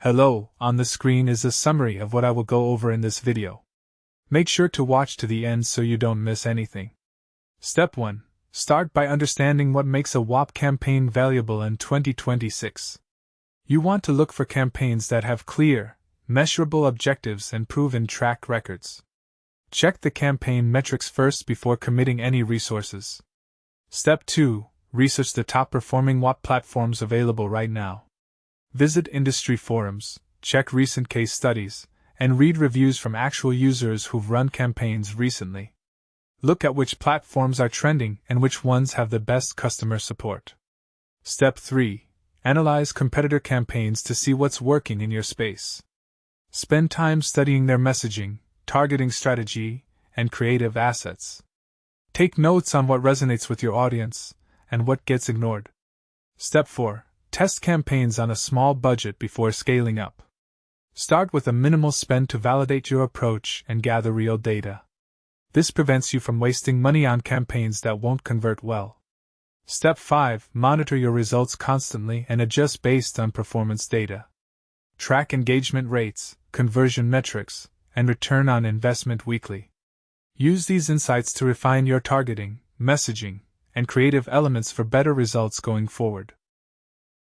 Hello, on the screen is a summary of what I will go over in this video. Make sure to watch to the end so you don't miss anything. Step 1. Start by understanding what makes a WHOP campaign valuable in 2026. You want to look for campaigns that have clear, measurable objectives and proven track records. Check the campaign metrics first before committing any resources. Step 2. Research the top-performing WHOP platforms available right now. Visit industry forums, check recent case studies, and read reviews from actual users who've run campaigns recently. Look at which platforms are trending and which ones have the best customer support. Step 3. Analyze competitor campaigns to see what's working in your space. Spend time studying their messaging, targeting strategy, and creative assets. Take notes on what resonates with your audience and what gets ignored. Step 4. Test campaigns on a small budget before scaling up. Start with a minimal spend to validate your approach and gather real data. This prevents you from wasting money on campaigns that won't convert well. Step 5. Monitor your results constantly and adjust based on performance data. Track engagement rates, conversion metrics, and return on investment weekly. Use these insights to refine your targeting, messaging, and creative elements for better results going forward.